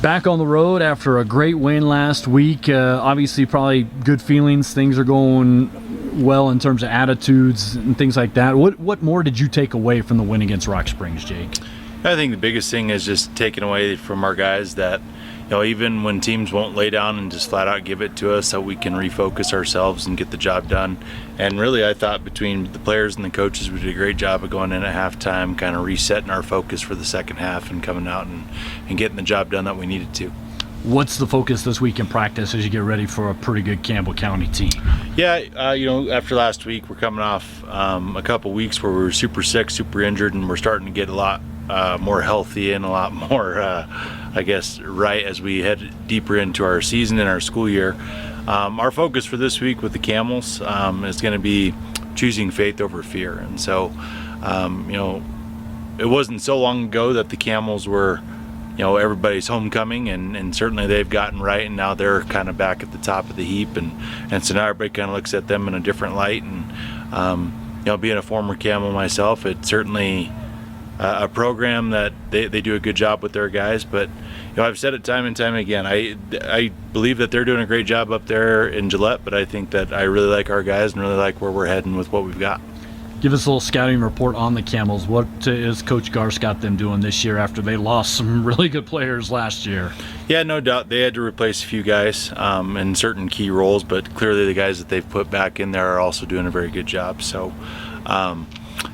Back on the road after a great win last week. Obviously, probably good feelings. Things are going well in terms of attitudes and things like that. What more did you take away from the win against Rock Springs, Jake? I think the biggest thing is just taking away from our guys that, even when teams won't lay down and just flat out give it to us, that we can refocus ourselves and get the job done. And really, I thought between the players and the coaches, we did a great job of going in at halftime, kind of resetting our focus for the second half and coming out and getting the job done that we needed to. What's the focus this week in practice as you get ready for a pretty good Campbell County team? Yeah, after last week, we're coming off a couple weeks where we were super sick, super injured, and we're starting to get a lot more healthy and a lot more, right as we head deeper into our season and our school year. Our focus for this week with the Camels is going to be choosing faith over fear. And so, it wasn't so long ago that the Camels were, everybody's homecoming, and certainly they've gotten right, and now they're kind of back at the top of the heap, and so now everybody kind of looks at them in a different light. And being a former Camel myself, it's certainly a program that they do a good job with their guys, but I've said it time and time again, I believe that they're doing a great job up there in Gillette, but I think that I really like our guys and really like where we're heading with what we've got. Give us a little scouting report on the Camels. What is Coach Garce got them doing this year after they lost some really good players last year? Yeah, no doubt. They had to replace a fefew guys in certain key roles, but clearly the guys that they've put back in there are also doing a very good job. So,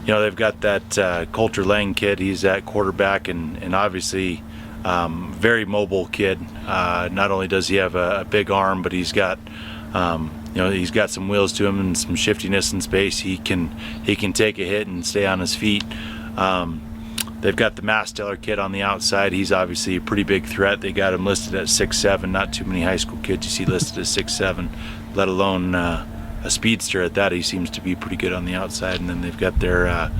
they've got that Coulter Lang kid. He's at quarterback and obviously very mobile kid. Not only does he have a big arm, but he's got he's got some wheels to him and some shiftiness in space. He can take a hit and stay on his feet. They've got the Masteller kid on the outside. He's obviously a pretty big threat. They got him listed at 6'7". Not too many high school kids you see listed as 6'7", let alone a speedster at that. He seems to be pretty good on the outside. And then they've got their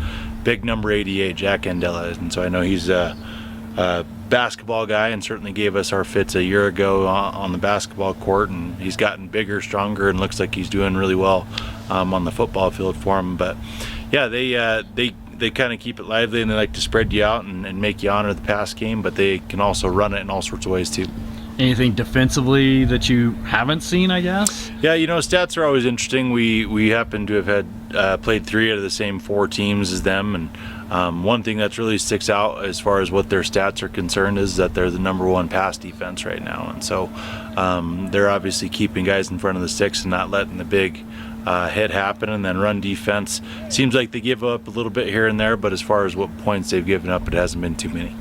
big number 88, Jack Andela. And so I know he's a basketball guy and certainly gave us our fits a year ago on the basketball court, and he's gotten bigger, stronger, and looks like he's doing really well on the football field for him. But yeah, they kind of keep it lively, and they like to spread you out and make you honor the pass game, but they can also run it in all sorts of ways too. Anything defensively that you haven't seen, I guess? Yeah, stats are always interesting. We happen to have had played 3 out of the same 4 teams as them, and one thing that really sticks out as far as what their stats are concerned is that they're the #1 pass defense right now. And so they're obviously keeping guys in front of the sticks and not letting the big hit happen. And then run defense seems like they give up a little bit here and there, but as far as what points they've given up, it hasn't been too many.